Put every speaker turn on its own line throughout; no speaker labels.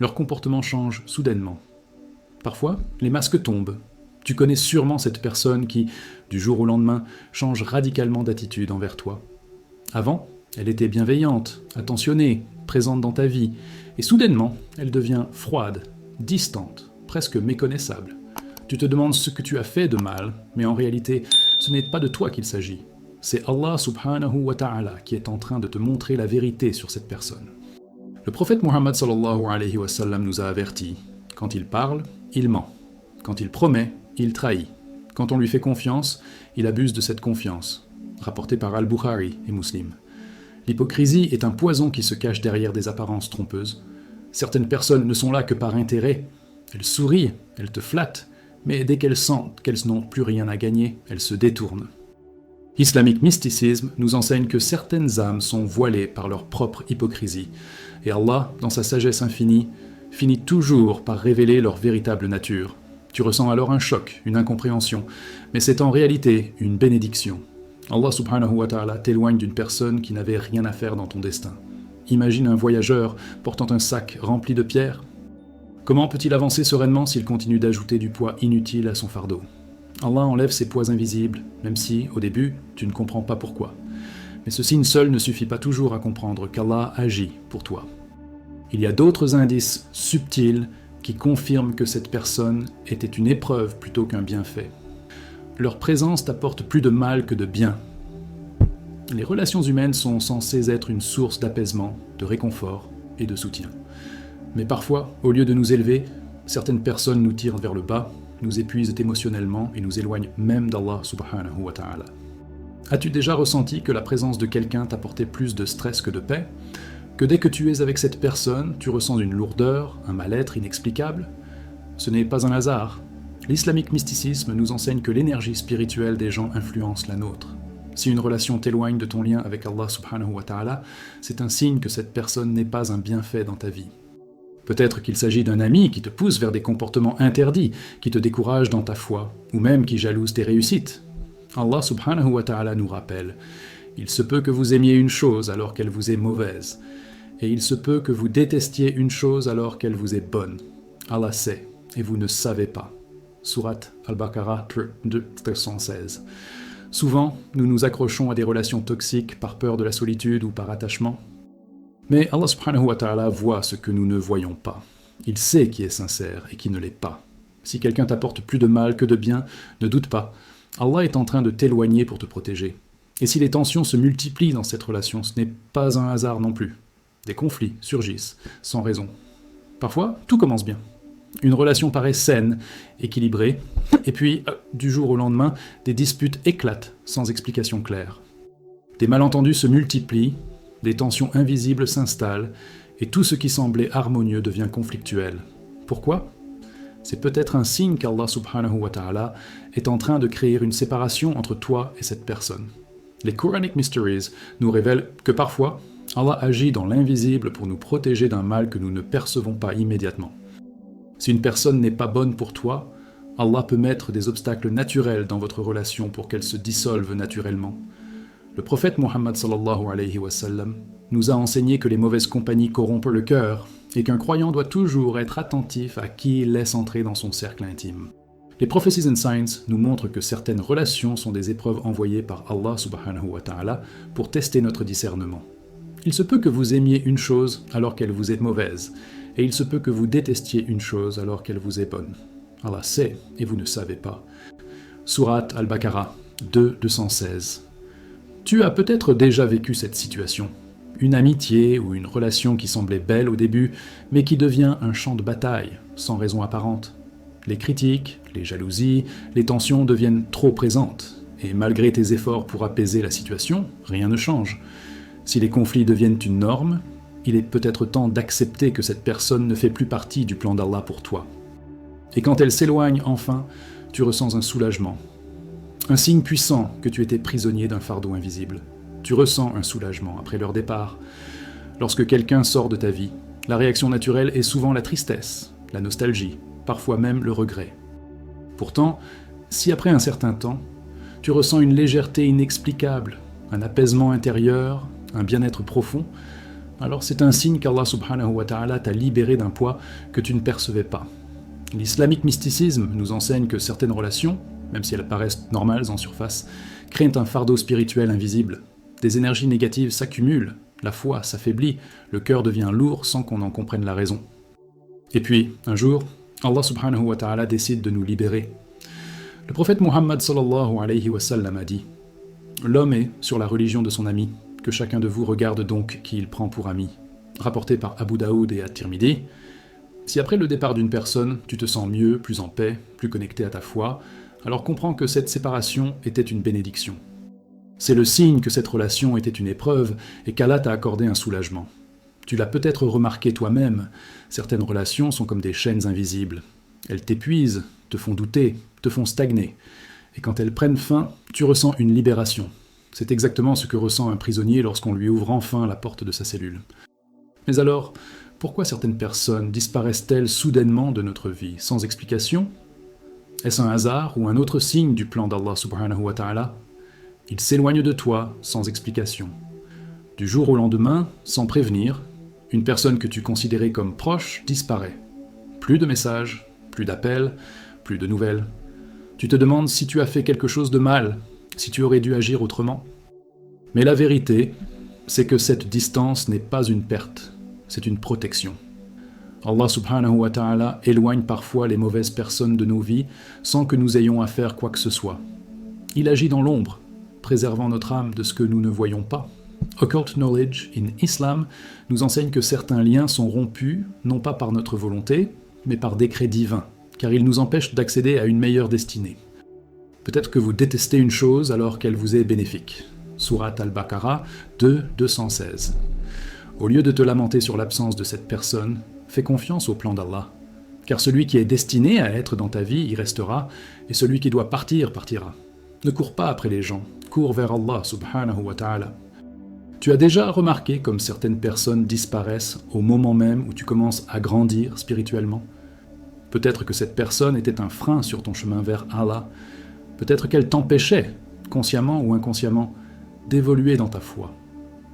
Leur comportement change soudainement. Parfois, les masques tombent. Tu connais sûrement cette personne qui, du jour au lendemain, change radicalement d'attitude envers toi. Avant, elle était bienveillante, attentionnée, présente dans ta vie, et soudainement, elle devient froide, distante, presque méconnaissable. Tu te demandes ce que tu as fait de mal, mais en réalité, ce n'est pas de toi qu'il s'agit. C'est Allah subhanahu wa ta'ala qui est en train de te montrer la vérité sur cette personne. Le prophète Muhammad sallallahu alayhi wa sallam nous a avertis. Quand il parle, il ment. Quand il promet, il trahit. Quand on lui fait confiance, il abuse de cette confiance. Rapporté par Al-Bukhari et Muslim. L'hypocrisie est un poison qui se cache derrière des apparences trompeuses. Certaines personnes ne sont là que par intérêt. Elles sourient, elles te flattent, mais dès qu'elles sentent qu'elles n'ont plus rien à gagner, elles se détournent. Islamic mysticisme nous enseigne que certaines âmes sont voilées par leur propre hypocrisie, et Allah, dans sa sagesse infinie, finit toujours par révéler leur véritable nature. Tu ressens alors un choc, une incompréhension, mais c'est en réalité une bénédiction. Allah subhanahu wa ta'ala t'éloigne d'une personne qui n'avait rien à faire dans ton destin. Imagine un voyageur portant un sac rempli de pierres. Comment peut-il avancer sereinement s'il continue d'ajouter du poids inutile à son fardeau ? Allah enlève ses poids invisibles, même si, au début, tu ne comprends pas pourquoi. Mais ce signe seul ne suffit pas toujours à comprendre qu'Allah agit pour toi. Il y a d'autres indices subtils qui confirment que cette personne était une épreuve plutôt qu'un bienfait. Leur présence t'apporte plus de mal que de bien. Les relations humaines sont censées être une source d'apaisement, de réconfort et de soutien. Mais parfois, au lieu de nous élever, certaines personnes nous tirent vers le bas, nous épuisent émotionnellement et nous éloignent même d'Allah subhanahu wa ta'ala. As-tu déjà ressenti que la présence de quelqu'un t'apportait plus de stress que de paix ? Que dès que tu es avec cette personne, tu ressens une lourdeur, un mal-être inexplicable ? Ce n'est pas un hasard. L'islamique mysticisme nous enseigne que l'énergie spirituelle des gens influence la nôtre. Si une relation t'éloigne de ton lien avec Allah subhanahu wa ta'ala, c'est un signe que cette personne n'est pas un bienfait dans ta vie. Peut-être qu'il s'agit d'un ami qui te pousse vers des comportements interdits, qui te décourage dans ta foi, ou même qui jalouse tes réussites. Allah subhanahu wa ta'ala nous rappelle « Il se peut que vous aimiez une chose alors qu'elle vous est mauvaise, et il se peut que vous détestiez une chose alors qu'elle vous est bonne. Allah sait, et vous ne savez pas. » Sourate Al-Baqarah 216. Souvent, nous nous accrochons à des relations toxiques par peur de la solitude ou par attachement. Mais Allah subhanahu wa ta'ala voit ce que nous ne voyons pas. Il sait qui est sincère et qui ne l'est pas. Si quelqu'un t'apporte plus de mal que de bien, ne doute pas. Allah est en train de t'éloigner pour te protéger. Et si les tensions se multiplient dans cette relation, ce n'est pas un hasard non plus. Des conflits surgissent, sans raison. Parfois, tout commence bien. Une relation paraît saine, équilibrée, et puis, du jour au lendemain, des disputes éclatent sans explication claire. Des malentendus se multiplient, des tensions invisibles s'installent, et tout ce qui semblait harmonieux devient conflictuel. Pourquoi ? C'est peut-être un signe qu'Allah subhanahu wa ta'ala est en train de créer une séparation entre toi et cette personne. Les Quranic Mysteries nous révèlent que parfois, Allah agit dans l'invisible pour nous protéger d'un mal que nous ne percevons pas immédiatement. Si une personne n'est pas bonne pour toi, Allah peut mettre des obstacles naturels dans votre relation pour qu'elle se dissolve naturellement. Le prophète Muhammad sallallahu alayhi wa sallam nous a enseigné que les mauvaises compagnies corrompent le cœur et qu'un croyant doit toujours être attentif à qui il laisse entrer dans son cercle intime. Les Prophecies and Signs nous montrent que certaines relations sont des épreuves envoyées par Allah subhanahu wa ta'ala pour tester notre discernement. Il se peut que vous aimiez une chose alors qu'elle vous est mauvaise, et il se peut que vous détestiez une chose alors qu'elle vous est bonne. Allah sait, et vous ne savez pas. Sourate Al-Baqarah 216. Tu as peut-être déjà vécu cette situation. Une amitié ou une relation qui semblait belle au début, mais qui devient un champ de bataille, sans raison apparente. Les critiques, les jalousies, les tensions deviennent trop présentes, et malgré tes efforts pour apaiser la situation, rien ne change. Si les conflits deviennent une norme, il est peut-être temps d'accepter que cette personne ne fait plus partie du plan d'Allah pour toi. Et quand elle s'éloigne enfin, tu ressens un soulagement. Un signe puissant que tu étais prisonnier d'un fardeau invisible. Tu ressens un soulagement après leur départ. Lorsque quelqu'un sort de ta vie, la réaction naturelle est souvent la tristesse, la nostalgie, parfois même le regret. Pourtant, si après un certain temps, tu ressens une légèreté inexplicable, un apaisement intérieur, un bien-être profond, alors c'est un signe qu'Allah subhanahu wa ta'ala t'a libéré d'un poids que tu ne percevais pas. L'islamique mysticisme nous enseigne que certaines relations, même si elles paraissent normales en surface, créent un fardeau spirituel invisible. Des énergies négatives s'accumulent, la foi s'affaiblit, le cœur devient lourd sans qu'on en comprenne la raison. Et puis, un jour, Allah subhanahu wa ta'ala décide de nous libérer. Le prophète Muhammad sallallahu alayhi wa sallam a dit « L'homme est sur la religion de son ami, que chacun de vous regarde donc qui il prend pour ami. » Rapporté par Abu Daoud et At-Tirmidhi. Si après le départ d'une personne, tu te sens mieux, plus en paix, plus connecté à ta foi, alors comprends que cette séparation était une bénédiction. C'est le signe que cette relation était une épreuve et qu'Allah t'a accordé un soulagement. Tu l'as peut-être remarqué toi-même, certaines relations sont comme des chaînes invisibles. Elles t'épuisent, te font douter, te font stagner. Et quand elles prennent fin, tu ressens une libération. C'est exactement ce que ressent un prisonnier lorsqu'on lui ouvre enfin la porte de sa cellule. Mais alors, pourquoi certaines personnes disparaissent-elles soudainement de notre vie, sans explication ? Est-ce un hasard ou un autre signe du plan d'Allah subhanahu wa ta'ala ? Ils s'éloignent de toi sans explication. Du jour au lendemain, sans prévenir, une personne que tu considérais comme proche disparaît. Plus de messages, plus d'appels, plus de nouvelles. Tu te demandes si tu as fait quelque chose de mal, si tu aurais dû agir autrement. Mais la vérité, c'est que cette distance n'est pas une perte, c'est une protection. Allah subhanahu wa ta'ala éloigne parfois les mauvaises personnes de nos vies sans que nous ayons à faire quoi que ce soit. Il agit dans l'ombre, préservant notre âme de ce que nous ne voyons pas. Occult Knowledge in Islam nous enseigne que certains liens sont rompus, non pas par notre volonté, mais par décret divin, car ils nous empêchent d'accéder à une meilleure destinée. Peut-être que vous détestez une chose alors qu'elle vous est bénéfique. Surat Al-Baqarah 2, 216. Au lieu de te lamenter sur l'absence de cette personne, fais confiance au plan d'Allah. Car celui qui est destiné à être dans ta vie y restera, et celui qui doit partir partira. Ne cours pas après les gens, cours vers Allah subhanahu wa ta'ala. Tu as déjà remarqué comme certaines personnes disparaissent au moment même où tu commences à grandir spirituellement ? Peut-être que cette personne était un frein sur ton chemin vers Allah. Peut-être qu'elle t'empêchait, consciemment ou inconsciemment, d'évoluer dans ta foi.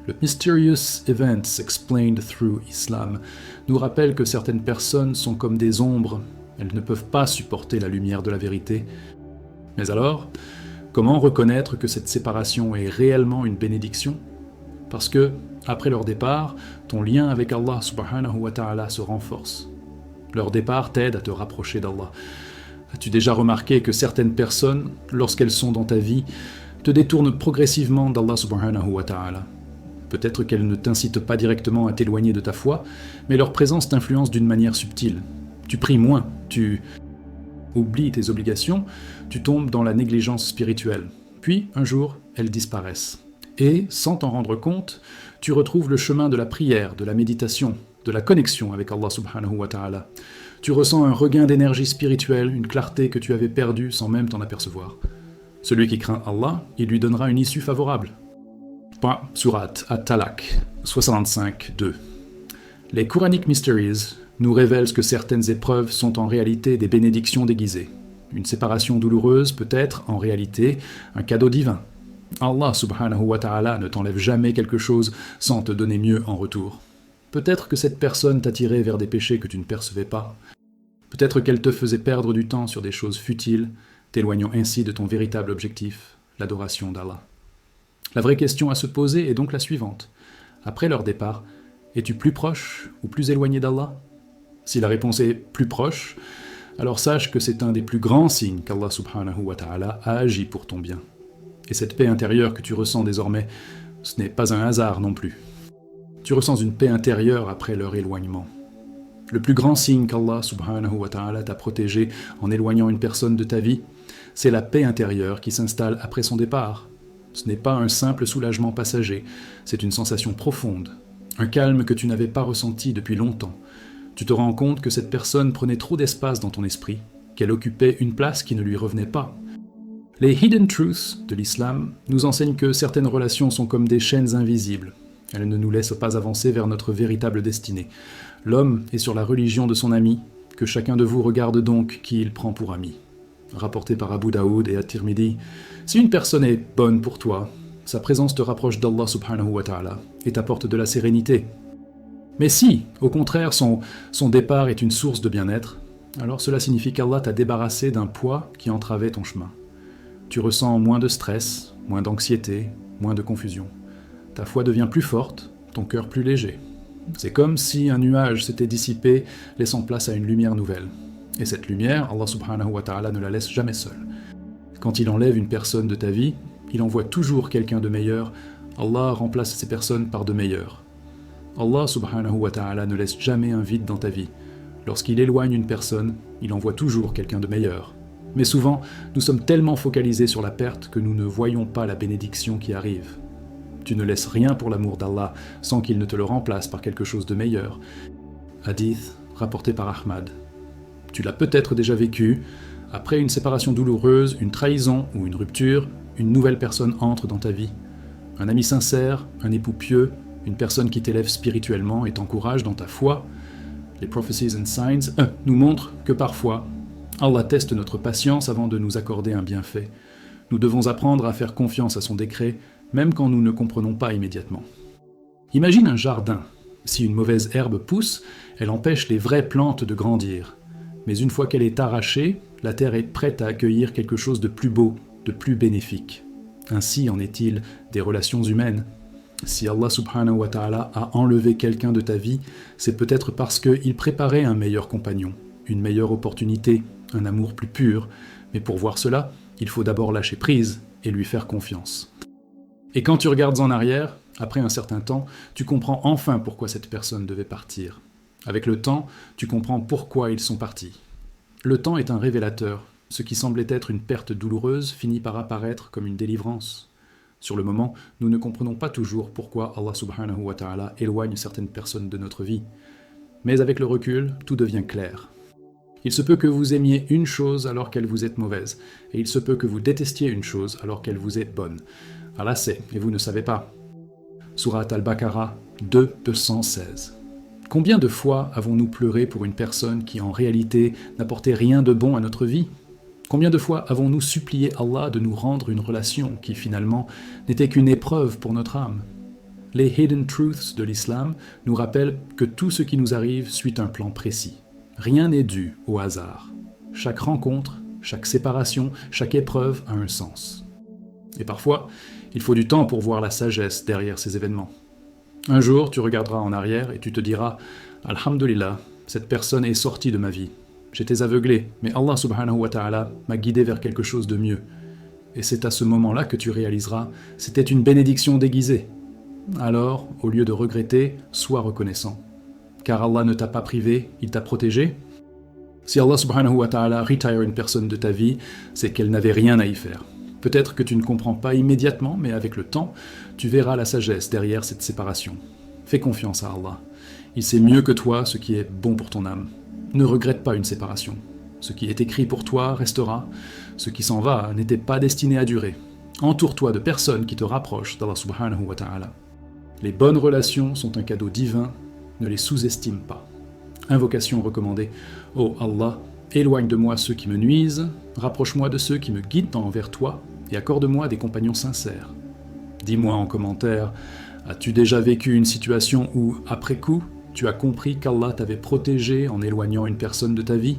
Le Mysterious Events Explained Through Islam nous rappelle que certaines personnes sont comme des ombres, elles ne peuvent pas supporter la lumière de la vérité. Mais alors, comment reconnaître que cette séparation est réellement une bénédiction ? Parce que, après leur départ, ton lien avec Allah subhanahu wa ta'ala se renforce. Leur départ t'aide à te rapprocher d'Allah. As-tu déjà remarqué que certaines personnes, lorsqu'elles sont dans ta vie, te détournent progressivement d'Allah subhanahu wa ta'ala ? Peut-être qu'elles ne t'incitent pas directement à t'éloigner de ta foi, mais leur présence t'influence d'une manière subtile. Tu pries moins, tu oublies tes obligations, tu tombes dans la négligence spirituelle. Puis, un jour, elles disparaissent. Et, sans t'en rendre compte, tu retrouves le chemin de la prière, de la méditation, de la connexion avec Allah subhanahu wa ta'ala. Tu ressens un regain d'énergie spirituelle, une clarté que tu avais perdue sans même t'en apercevoir. Celui qui craint Allah, il lui donnera une issue favorable. Surat At-Talaq 65-2. Les Quranic Mysteries nous révèlent que certaines épreuves sont en réalité des bénédictions déguisées. Une séparation douloureuse peut être, en réalité, un cadeau divin. Allah subhanahu wa ta'ala ne t'enlève jamais quelque chose sans te donner mieux en retour. Peut-être que cette personne t'attirait vers des péchés que tu ne percevais pas. Peut-être qu'elle te faisait perdre du temps sur des choses futiles, t'éloignant ainsi de ton véritable objectif, l'adoration d'Allah. La vraie question à se poser est donc la suivante. Après leur départ, es-tu plus proche ou plus éloigné d'Allah ? Si la réponse est plus proche, alors sache que c'est un des plus grands signes qu'Allah subhanahu wa ta'ala a agi pour ton bien. Et cette paix intérieure que tu ressens désormais, ce n'est pas un hasard non plus. Tu ressens une paix intérieure après leur éloignement. Le plus grand signe qu'Allah subhanahu wa ta'ala t'a protégé en éloignant une personne de ta vie, c'est la paix intérieure qui s'installe après son départ. Ce n'est pas un simple soulagement passager, c'est une sensation profonde, un calme que tu n'avais pas ressenti depuis longtemps. Tu te rends compte que cette personne prenait trop d'espace dans ton esprit, qu'elle occupait une place qui ne lui revenait pas. Les Hidden Truths de l'islam nous enseignent que certaines relations sont comme des chaînes invisibles. Elles ne nous laissent pas avancer vers notre véritable destinée. L'homme est sur la religion de son ami, que chacun de vous regarde donc qui il prend pour ami. Rapporté par Abu Daoud et At-Tirmidhi, si une personne est bonne pour toi, sa présence te rapproche d'Allah subhanahu wa ta'ala et t'apporte de la sérénité. Mais si, au contraire, son départ est une source de bien-être, alors cela signifie qu'Allah t'a débarrassé d'un poids qui entravait ton chemin. Tu ressens moins de stress, moins d'anxiété, moins de confusion. Ta foi devient plus forte, ton cœur plus léger. C'est comme si un nuage s'était dissipé, laissant place à une lumière nouvelle. Et cette lumière, Allah subhanahu wa ta'ala ne la laisse jamais seule. Quand il enlève une personne de ta vie, il envoie toujours quelqu'un de meilleur. Allah remplace ces personnes par de meilleurs. Allah subhanahu wa ta'ala ne laisse jamais un vide dans ta vie. Lorsqu'il éloigne une personne, il envoie toujours quelqu'un de meilleur. Mais souvent, nous sommes tellement focalisés sur la perte que nous ne voyons pas la bénédiction qui arrive. Tu ne laisses rien pour l'amour d'Allah sans qu'il ne te le remplace par quelque chose de meilleur. Hadith rapporté par Ahmad. Tu l'as peut-être déjà vécu. Après une séparation douloureuse, une trahison ou une rupture, une nouvelle personne entre dans ta vie. Un ami sincère, un époux pieux, une personne qui t'élève spirituellement et t'encourage dans ta foi. Les Prophecies and Signs nous montrent que parfois, Allah teste notre patience avant de nous accorder un bienfait. Nous devons apprendre à faire confiance à son décret, même quand nous ne comprenons pas immédiatement. Imagine un jardin. Si une mauvaise herbe pousse, elle empêche les vraies plantes de grandir. Mais une fois qu'elle est arrachée, la terre est prête à accueillir quelque chose de plus beau, de plus bénéfique. Ainsi en est-il des relations humaines. Si Allah subhanahu wa ta'ala a enlevé quelqu'un de ta vie, c'est peut-être parce qu'il préparait un meilleur compagnon, une meilleure opportunité, un amour plus pur. Mais pour voir cela, il faut d'abord lâcher prise et lui faire confiance. Et quand tu regardes en arrière, après un certain temps, tu comprends enfin pourquoi cette personne devait partir. Avec le temps, tu comprends pourquoi ils sont partis. Le temps est un révélateur. Ce qui semblait être une perte douloureuse finit par apparaître comme une délivrance. Sur le moment, nous ne comprenons pas toujours pourquoi Allah subhanahu wa ta'ala éloigne certaines personnes de notre vie. Mais avec le recul, tout devient clair. Il se peut que vous aimiez une chose alors qu'elle vous est mauvaise, et il se peut que vous détestiez une chose alors qu'elle vous est bonne. Allah sait, et vous ne savez pas. Surat Al-Baqarah 2:116. Combien de fois avons-nous pleuré pour une personne qui en réalité n'apportait rien de bon à notre vie ? Combien de fois avons-nous supplié Allah de nous rendre une relation qui finalement n'était qu'une épreuve pour notre âme ? Les Hidden Truths de l'islam nous rappellent que tout ce qui nous arrive suit un plan précis. Rien n'est dû au hasard. Chaque rencontre, chaque séparation, chaque épreuve a un sens. Et parfois, il faut du temps pour voir la sagesse derrière ces événements. Un jour, tu regarderas en arrière et tu te diras « Alhamdulillah, cette personne est sortie de ma vie. J'étais aveuglé, mais Allah subhanahu wa ta'ala m'a guidé vers quelque chose de mieux. » Et c'est à ce moment-là que tu réaliseras « C'était une bénédiction déguisée. » Alors, au lieu de regretter, sois reconnaissant. Car Allah ne t'a pas privé, il t'a protégé. Si Allah subhanahu wa ta'ala retire une personne de ta vie, c'est qu'elle n'avait rien à y faire. Peut-être que tu ne comprends pas immédiatement, mais avec le temps, tu verras la sagesse derrière cette séparation. Fais confiance à Allah. Il sait mieux que toi ce qui est bon pour ton âme. Ne regrette pas une séparation. Ce qui est écrit pour toi restera. Ce qui s'en va n'était pas destiné à durer. Entoure-toi de personnes qui te rapprochent d'Allah subhanahu wa ta'ala. Les bonnes relations sont un cadeau divin, ne les sous-estime pas. Invocation recommandée. Ô Allah, éloigne de moi ceux qui me nuisent, rapproche-moi de ceux qui me guident envers toi, et accorde-moi des compagnons sincères. Dis-moi en commentaire, as-tu déjà vécu une situation où, après coup, tu as compris qu'Allah t'avait protégé en éloignant une personne de ta vie ?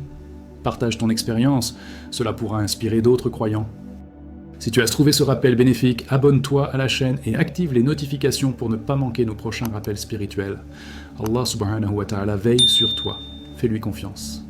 Partage ton expérience, cela pourra inspirer d'autres croyants. Si tu as trouvé ce rappel bénéfique, abonne-toi à la chaîne et active les notifications pour ne pas manquer nos prochains rappels spirituels. Allah subhanahu wa ta'ala veille sur toi. Fais-lui confiance.